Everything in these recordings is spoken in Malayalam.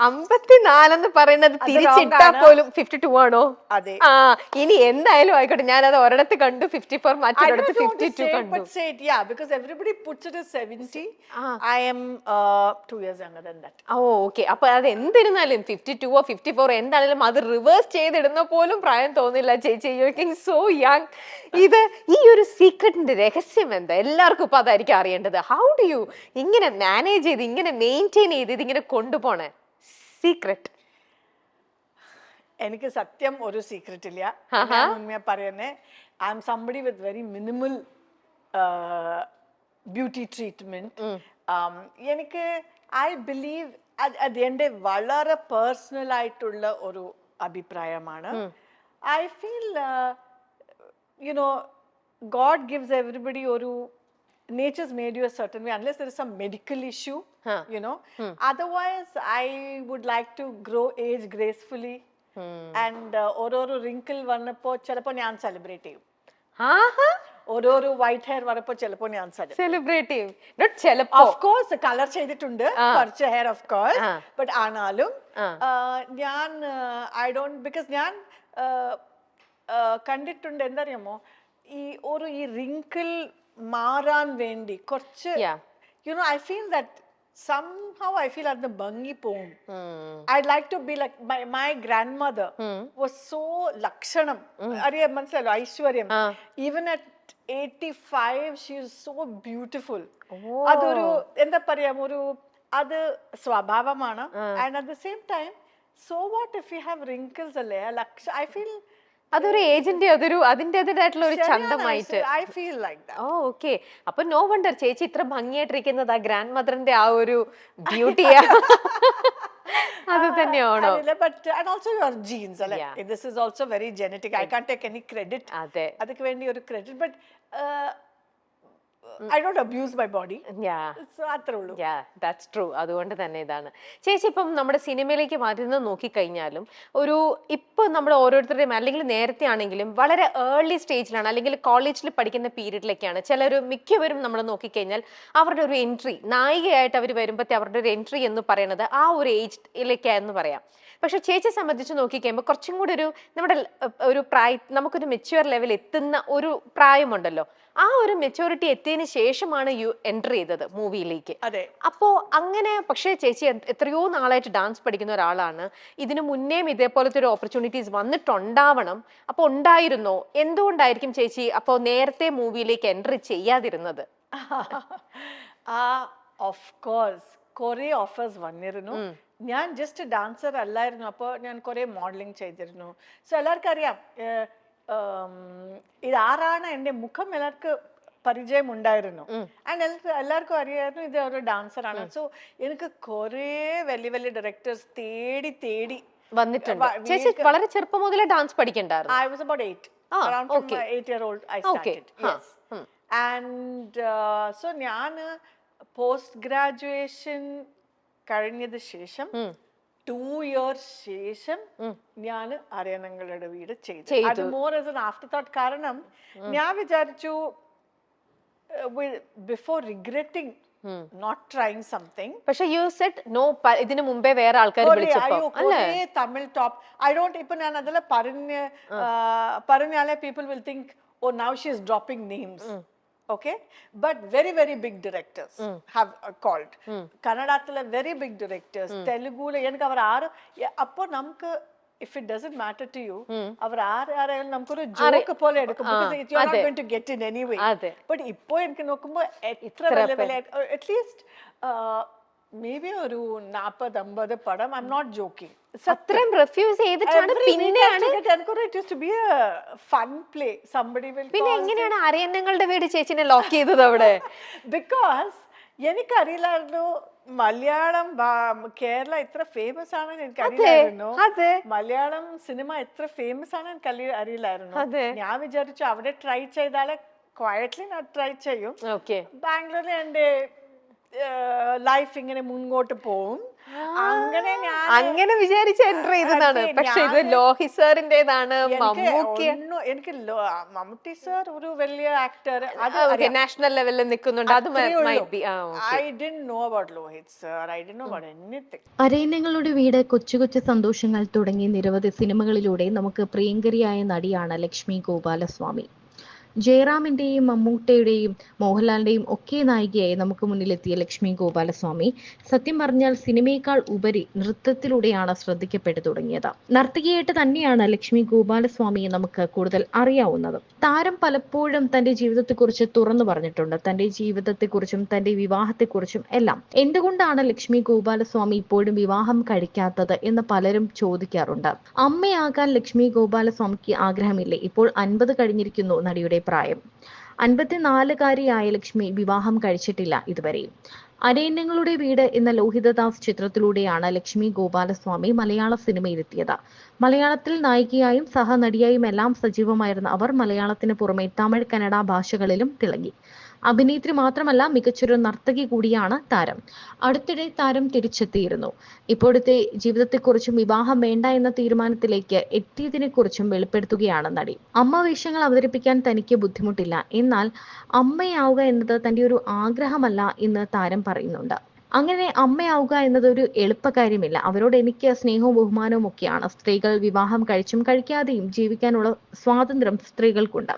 54 പറയുന്നത് തിരിച്ചിട്ടാ പോലും 52 ആണോ? അതെ. ആ ഇനി എന്തായാലും ആയിക്കോട്ടെ, ഞാൻ അത് ഒരിടത്ത് കണ്ടു 54, മറ്റൊരിടത്ത് 52 കണ്ടു. But say it, yeah, because everybody puts it as 70. I am 2 years younger than that. ഓ ഓക്കെ. അപ്പൊ അത് എന്തിരുന്നാലും 52ഓ 54 എന്താണെങ്കിലും അത് റിവേഴ്സ് ചെയ്തിടുന്ന പോലും പ്രായം തോന്നില്ല ചേച്ചി. You looking so young. ഇത് ഈ ഒരു സീക്രട്ടിന്റെ രഹസ്യം എന്താ? എല്ലാവർക്കും ഇപ്പൊ അതായിരിക്കും അറിയേണ്ടത്. ഹൗ ഡു യു ഇങ്ങനെ മാനേജ് ചെയ്ത് ഇങ്ങനെ മെയിൻറ്റെയിൻ ചെയ്ത് ഇതിങ്ങനെ കൊണ്ടുപോണേ? സീക്രട്ട് എനിക്ക് സത്യം ഒരു സീക്രട്ട് ഇല്ല. ഞാൻ ഉണ്മയാ പറയുന്നേ. I M somebody with very minimal beauty treatment. എനിക്ക് ഐ ബിലീവ് അതെന്റെ വളരെ പേഴ്സണൽ ആയിട്ടുള്ള ഒരു അഭിപ്രായമാണ്. I feel you know God gives everybody ഒരു nature's made you a certain way unless there is some medical issue, you know. Otherwise I would like to grow age gracefully. And ഓരോരോ wrinkle വന്നപ്പോ ചിലപ്പോ ഞാൻ സെലിബ്രേറ്റ് ചെയ്യും. ഓരോരോ വൈറ്റ് ഹെയർ വന്നപ്പോ ചിലപ്പോ ഞാൻ സെലിബ്രേറ്റ് ചെയ്യും. നോട്ട് ചിലപ്പോ, ഓഫ് കോഴ്സ് കളർ ചെയ്തിട്ടുണ്ട് കുറച്ച് ഹെയർ, ഓഫ് കോഴ്സ്. ബട്ട് ആണാലും ഞാൻ ഐ ഡോണ്ട്, ബിക്കോസ് ഞാൻ കണ്ടിട്ടുണ്ട് എന്തറിയാമോ, ഈ wrinkle മാറാൻ വേണ്ടി കുറച്ച് you know I feel that somehow I feel at the bangi poem. I'd like to be like my grandmother was so lakshanam. Ariya manasalo aishwaryam. Even at 85 she is so beautiful. Adoru enda pariyam oru adu swabhavamana. And at the same time, so what if we have wrinkles alle? I feel അതൊരു ഏജിന്റെ അതിൻ്റെതായിട്ടുള്ള ഒരു ചന്തമായിട്ട് I feel like that. ഓ ഓക്കെ. അപ്പൊ നോ വണ്ടർ ചേച്ചി ഇത്ര ഭംഗിയായിട്ടിരിക്കുന്നത് ആ ഗ്രാൻഡ് മദറിന്റെ ആ ഒരു ബ്യൂട്ടിയാ. അത് തന്നെയാണോ? But and also your genes, this is also very genetic. I can't take any credit. അതെ, adukku vendi oru credit, but I don't abuse my body. So അത്രേ ഉള്ളൂ. That's true. അതുകൊണ്ട് തന്നെ ഇതാണ് ചേച്ചി. ഇപ്പം നമ്മുടെ സിനിമയിലേക്ക് മാറ്റുന്നത് നോക്കിക്കഴിഞ്ഞാലും ഇപ്പൊ നമ്മുടെ ഓരോരുത്തരുടെയും, അല്ലെങ്കിൽ നേരത്തെ ആണെങ്കിലും വളരെ ഏർലി സ്റ്റേജിലാണ്, അല്ലെങ്കിൽ കോളേജിൽ പഠിക്കുന്ന പീരീഡിലേക്കാണ് മിക്കവരും നമ്മൾ നോക്കിക്കഴിഞ്ഞാൽ അവരുടെ ഒരു എൻട്രി, നായികയായിട്ട് അവർ വരുമ്പോഴത്തെ അവരുടെ ഒരു എൻട്രി എന്ന് പറയുന്നത് ആ ഒരു ഏജിലേക്കാന്ന് പറയാം. പക്ഷെ ചേച്ചിയെ സംബന്ധിച്ച് നോക്കിക്കഴിയുമ്പോൾ കുറച്ചും കൂടി നമ്മുടെ ഒരു നമുക്കൊരു മെച്യൂർ ലെവൽ എത്തുന്ന ഒരു പ്രായമുണ്ടല്ലോ, ആ ഒരു മെച്യൂരിറ്റി എത്തിയതിന് ശേഷമാണ് എൻ്റർ ചെയ്തത് മൂവിയിലേക്ക്. അപ്പോ അങ്ങനെ, പക്ഷേ ചേച്ചി എത്രയോ നാളായിട്ട് ഡാൻസ് പഠിക്കുന്ന ഒരാളാണ്. ഇതിനു മുന്നേയും ഇതേപോലത്തെ ഒരു ഓപ്പർച്യൂണിറ്റീസ് വന്നിട്ടുണ്ടാവണം. അപ്പൊ ഉണ്ടായിരുന്നോ? എന്തുകൊണ്ടായിരിക്കും ചേച്ചി അപ്പോ നേരത്തെ മൂവിയിലേക്ക് എൻ്റർ ചെയ്യാതിരുന്നത്? ഓഫ് കോഴ്സ് കുറെ ഓഫേഴ്സ് വന്നിരുന്നു. ഞാൻ ജസ്റ്റ് ഡാൻസർ അല്ലായിരുന്നു. അപ്പോൾ ഞാൻ കുറെ മോഡലിംഗ് ചെയ്തിരുന്നു. സോ എല്ലാവർക്കും അറിയാം ഇതാരാണ്, എൻ്റെ മുഖം എല്ലാവർക്കും പരിചയം ഉണ്ടായിരുന്നു. ആൻഡ് എല്ലാവർക്കും അറിയായിരുന്നു ഇത് ഒരു ഡാൻസർ ആണ്. സോ എനിക്ക് കുറെ വലിയ വലിയ ഡയറക്ടേഴ്സ് തേടി വന്നിട്ടുണ്ട്. ചേച്ചി വളരെ ചെറുപ്പം മുതലേ dance പഠിക്കണ്ടായിരുന്നു? I was about 8. Around 8-year-old I started. Yes. And so ഞാൻ പോസ്റ്റ് ഗ്രാജുവേഷൻ കഴിഞ്ഞത് ശേഷം 2 years ശേഷം ഞാൻ അറിയണങ്ങളുടെ വീട് ചെയ്തു. അത് മോർ ആസ് an afterthought. കാരണം ഞാൻ വിചാരിച്ചു before regretting not trying something. പക്ഷേ you said no. ഇതിനു മുമ്പേ വേറെ ആൾക്കാർ വിളിച്ചപ്പോൾ അല്ലേ? തമിഴ് ടോപ്പ് I don't, ഇപ്പൊ ഞാൻ അതിൽ പറഞ്ഞാലേ people will think oh now she is dropping names. Okay, but very very big directors have called. Kannadathile very big directors, Telugule enakku avar aaru appo namukku, if it doesn't matter to you, avar aaru namukku oru joke pole edukkum, because you are not going to get in anyway. But ippo enakku nokkumbo etra vele at least maybe oru 40-50 padam. I'm not joking. അത്രയും റിഫ്യൂസ് ചെയ്തിട്ടാണ് പിന്നെയാണ് it used to be a fun play. Somebody will പിന്നെ എങ്ങനെയാണ് അറിയന്നങ്ങളുടെ വീട് ചേച്ചിനെ ലോക്ക് ചെയ്തത് അവിടെ? Because എനിക്കറിയില്ലായിരുന്നു മലയാളം കേരള ഇത്ര ഫേമസ് ആണെന്ന് എനിക്കറിയില്ലായിരുന്നു. മലയാളം സിനിമ എത്ര ഫേമസ് ആണെന്ന് എനിക്ക് അറിയില്ലായിരുന്നു. ഞാൻ വിചാരിച്ചു അവിടെ ട്രൈ ചെയ്താലേ ക്വയറ്റ്ലി ഞാൻ ട്രൈ ചെയ്യും. ബാംഗ്ലൂരിൽ എൻ്റെ ലൈഫ് ഇങ്ങനെ മുൻപോട്ട് പോവും. അങ്ങനെ ഞാൻ അങ്ങനെ വിചാരിച്ച് എൻ്റർ ചെയ്തതാണ്. അതെ, പക്ഷെ ഇത് ലോഹി സാറിൻ്റെതാണ്, മമ്മൂക്കി മമ്മൂട്ടി സർ ഒരു വലിയ ആക്ടർ, അത് നാഷണൽ ലെവലിൽ നിൽക്കുന്നുണ്ട്. അത് might be. I didn't know about Lohit sir. I didn't know about anything. അരയന്നങ്ങളുടെ വീട്, കൊച്ചു കൊച്ചു സന്തോഷങ്ങൾ തുടങ്ങി നിരവധി സിനിമകളിലൂടെ നമുക്ക് പ്രിയങ്കരിയായ നടിയാണ് ലക്ഷ്മി ഗോപാലസ്വാമി. ജയറാമിന്റെയും മമ്മൂട്ടിയുടെയും മോഹൻലാലിന്റെയും ഒക്കെ നായികയായി നമുക്ക് മുന്നിലെത്തിയ ലക്ഷ്മി ഗോപാലസ്വാമി സത്യം പറഞ്ഞാൽ സിനിമയേക്കാൾ ഉപരി നൃത്തത്തിലൂടെയാണ് ശ്രദ്ധിക്കപ്പെട്ടു തുടങ്ങിയത്. നർത്തകിയായിട്ട് തന്നെയാണ് ലക്ഷ്മി ഗോപാലസ്വാമിയെ നമുക്ക് കൂടുതൽ അറിയാവുന്നത്. താരം പലപ്പോഴും തന്റെ ജീവിതത്തെക്കുറിച്ച് തുറന്നു പറഞ്ഞിട്ടുണ്ട്. തന്റെ ജീവിതത്തെക്കുറിച്ചും തന്റെ വിവാഹത്തെക്കുറിച്ചും എല്ലാം. എന്തുകൊണ്ടാണ് ലക്ഷ്മി ഗോപാലസ്വാമി ഇപ്പോഴും വിവാഹം കഴിക്കാത്തത് എന്ന് പലരും ചോദിക്കാറുണ്ട്. അമ്മയാകാൻ ലക്ഷ്മി ഗോപാലസ്വാമിക്ക് ആഗ്രഹമില്ലേ? ഇപ്പോൾ 50 കഴിഞ്ഞിരിക്കുന്നു നടിയുടെ പ്രായം. 54-കാരിയായ ലക്ഷ്മി വിവാഹം കഴിച്ചിട്ടില്ല ഇതുവരെയും. അരയന്നങ്ങളുടെ വീട് എന്ന ലോഹിതദാസ് ചിത്രത്തിലൂടെയാണ് ലക്ഷ്മി ഗോപാലസ്വാമി മലയാള സിനിമയിലെത്തിയത്. മലയാളത്തിൽ നായികയായും സഹനടിയായും എല്ലാം സജീവമായിരുന്ന അവർ മലയാളത്തിന് പുറമെ തമിഴ്, കന്നഡ ഭാഷകളിലും തിളങ്ങി. അഭിനേത്രി മാത്രമല്ല, മികച്ചൊരു നർത്തകി കൂടിയാണ് താരം. അടുത്തിടെ താരം തിരിച്ചെത്തിയിരുന്നു. ഇപ്പോഴത്തെ ജീവിതത്തെക്കുറിച്ചും വിവാഹം വേണ്ട എന്ന തീരുമാനത്തിലേക്ക് എത്തിയതിനെക്കുറിച്ചും വെളിപ്പെടുത്തുകയാണ് നടി. അമ്മ വേഷങ്ങൾ അവതരിപ്പിക്കാൻ തനിക്ക് ബുദ്ധിമുട്ടില്ല, എന്നാൽ അമ്മയാവുക എന്നത് തന്റെ ഒരു ആഗ്രഹമല്ല എന്ന് താരം പറയുന്നുണ്ട്. അങ്ങനെ അമ്മയാവുക എന്നത് ഒരു എളുപ്പകാര്യമില്ല. അവരോട് എനിക്ക് സ്നേഹവും ബഹുമാനവും ഒക്കെയാണ്. സ്ത്രീകൾ വിവാഹം കഴിച്ചും കഴിക്കാതെയും ജീവിക്കാനുള്ള സ്വാതന്ത്ര്യം സ്ത്രീകൾക്കുണ്ട്.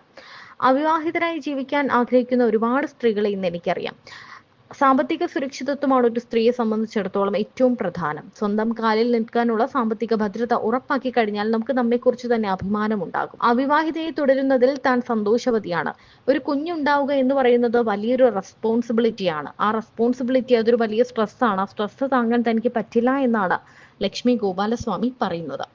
അവിവാഹിതരായി ജീവിക്കാൻ ആഗ്രഹിക്കുന്ന ഒരുപാട് സ്ത്രീകളെ ഇന്ന് എനിക്കറിയാം. സാമ്പത്തിക സുരക്ഷിതത്വമാണ് ഒരു സ്ത്രീയെ സംബന്ധിച്ചിടത്തോളം ഏറ്റവും പ്രധാനം. സ്വന്തം കാലിൽ നിൽക്കാനുള്ള സാമ്പത്തിക ഭദ്രത ഉറപ്പാക്കി കഴിഞ്ഞാൽ നമുക്ക് നമ്മെക്കുറിച്ച് തന്നെ അഭിമാനമുണ്ടാകും. അവിവാഹിതയെ തുടരുന്നതിൽ താൻ സന്തോഷവതിയാണ്. ഒരു കുഞ്ഞുണ്ടാവുക എന്ന് പറയുന്നത് വലിയൊരു റെസ്പോൺസിബിലിറ്റിയാണ്. ആ റെസ്പോൺസിബിലിറ്റി അതൊരു വലിയ സ്ട്രെസ്സാണ്. ആ സ്ട്രെസ് താങ്ങാൻ തനിക്ക് പറ്റില്ല എന്നാണ് ലക്ഷ്മി ഗോപാലസ്വാമി പറയുന്നത്.